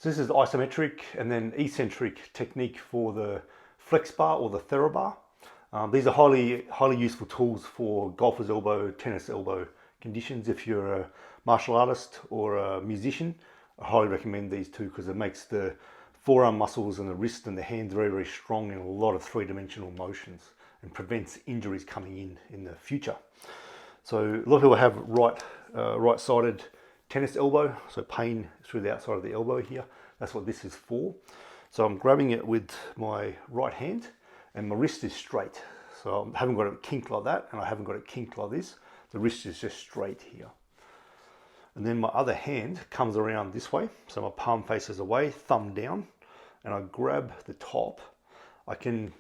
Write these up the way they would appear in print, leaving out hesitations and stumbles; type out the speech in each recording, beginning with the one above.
So this is isometric and then eccentric technique for the flex bar or the TheraBar. These are highly useful tools for golfer's elbow, tennis elbow conditions. If you're a martial artist or a musician, I highly recommend these two because it makes the forearm muscles and the wrist and the hands very strong in a lot of three-dimensional motions and prevents injuries coming in the future. So a lot of people have right-sided tennis elbow, so pain through the outside of the elbow here. That's what this is for. So I'm grabbing it with my right hand and my wrist is straight. So I haven't got it kinked like that and I haven't got it kinked like this. The wrist is just straight here. And then my other hand comes around this way. So my palm faces away, thumb down, and I grab the top. I can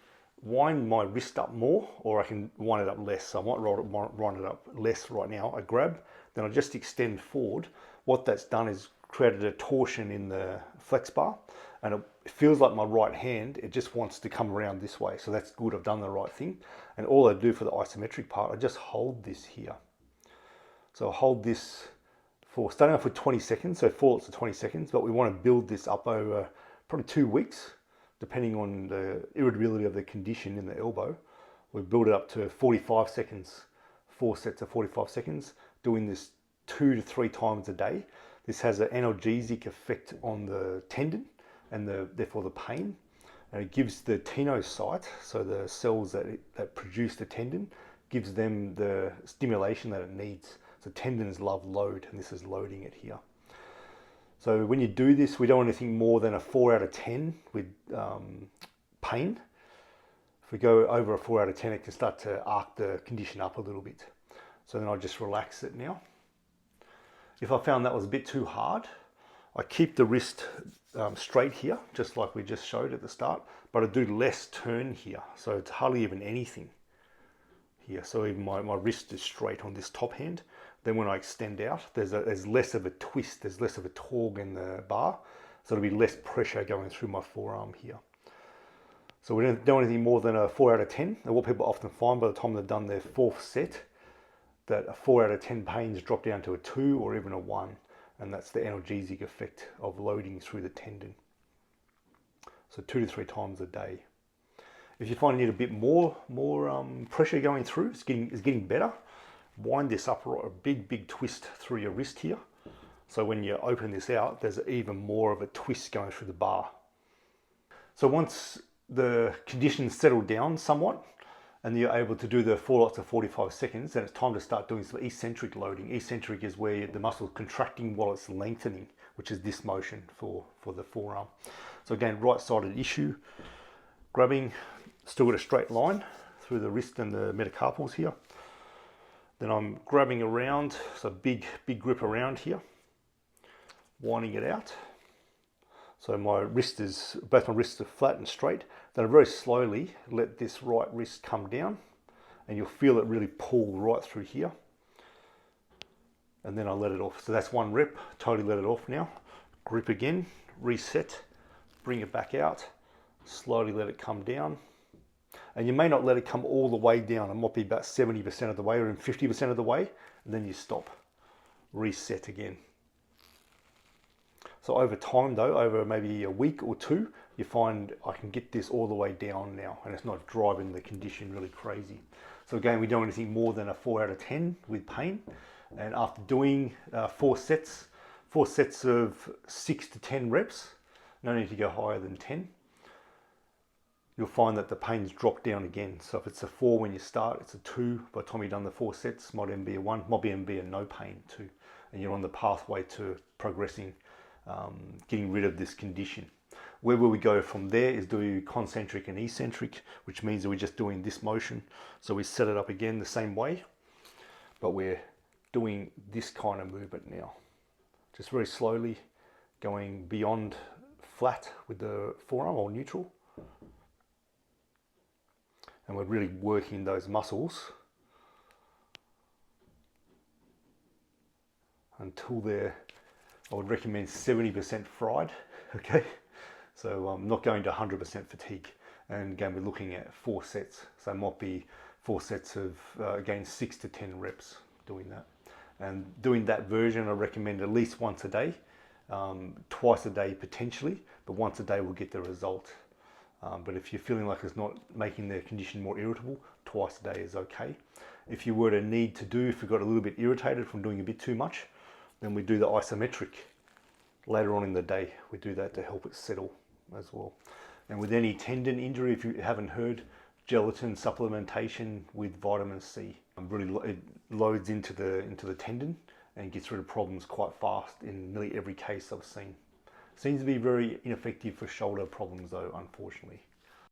wind my wrist up more or I can wind it up less. So I might wind it up less right now. I grab, then I just extend forward. What that's done is created a torsion in the flex bar and it feels like my right hand, it just wants to come around this way. So that's good, I've done the right thing. And all I do for the isometric part, I just hold this here. So I hold this for starting off with 20 seconds, so 4 lots of 20 seconds, but we want to build this up over probably 2 weeks, depending on the irritability of the condition in the elbow. We build it up to 45 seconds, 4 sets of 45 seconds, doing this 2 to 3 times a day. This has an analgesic effect on the tendon and therefore the pain. And it gives the tenocyte, so the cells that produce the tendon, gives them the stimulation that it needs. So tendons love load, and this is loading it here. So when you do this, we don't want anything more than a 4 out of 10 with pain. If we go over a 4 out of 10, it can start to arc the condition up a little bit. So then I just relax it now. If I found that was a bit too hard, I keep the wrist straight here, just like we just showed at the start, but I do less turn here. So it's hardly even anything here. So even my wrist is straight on this top hand. Then when I extend out, there's less of a twist, there's less of a torque in the bar. So there'll be less pressure going through my forearm here. So we don't do anything more than a 4 out of 10. And what people often find by the time they've done their 4th set, that a 4 out of 10 pains drop down to a 2 or even a 1. And that's the analgesic effect of loading through the tendon. So 2 to 3 times a day. If you find you need a bit more pressure going through, it's getting better. Wind this up, a big twist through your wrist here. So when you open this out, there's even more of a twist going through the bar. So once the conditions settle down somewhat, and you're able to do the 4 lots of 45 seconds, then it's time to start doing some eccentric loading. Eccentric is where the muscle is contracting while it's lengthening, which is this motion for the forearm. So again, right-sided issue, grabbing, still got a straight line through the wrist and the metacarpals here. Then I'm grabbing around, so big grip around here, winding it out. So both my wrists are flat and straight. Then I very slowly let this right wrist come down and you'll feel it really pull right through here. And then I let it off. So that's 1 rep, totally let it off now. Grip again, reset, bring it back out, slowly let it come down. And you may not let it come all the way down. It might be about 70% of the way or even 50% of the way. And then you stop, reset again. So over time though, over maybe a week or 2, you find I can get this all the way down now and it's not driving the condition really crazy. So again, we don't do anything more than a 4 out of 10 with pain. And after doing 4 sets of 6 to 10 reps, no need to go higher than 10, you'll find that the pains drop down again. So if it's a 4 when you start, it's a 2. By the time you've done the 4 sets, might even be a 1, might even be a no pain 2. And you're on the pathway to progressing, getting rid of this condition. Where will we go from there is do concentric and eccentric, which means that we're just doing this motion. So we set it up again the same way, but we're doing this kind of movement now. Just very slowly going beyond flat with the forearm or neutral. And we're really working those muscles until they're, I would recommend 70% fried, okay? So I'm not going to 100% fatigue. And again, we're looking at 4 sets. So it might be 4 sets of, again, 6 to 10 reps doing that. And doing that version, I recommend at least once a day, twice a day potentially, but once a day will get the result. But if you're feeling like it's not making the condition more irritable, twice a day is okay. If you were to need to do, if you got a little bit irritated from doing a bit too much, then we do the isometric later on in the day. We do that to help it settle as well. And with any tendon injury, if you haven't heard, gelatin supplementation with vitamin C really it loads into the tendon and gets rid of problems quite fast in nearly every case I've seen. Seems to be very ineffective for shoulder problems though, unfortunately.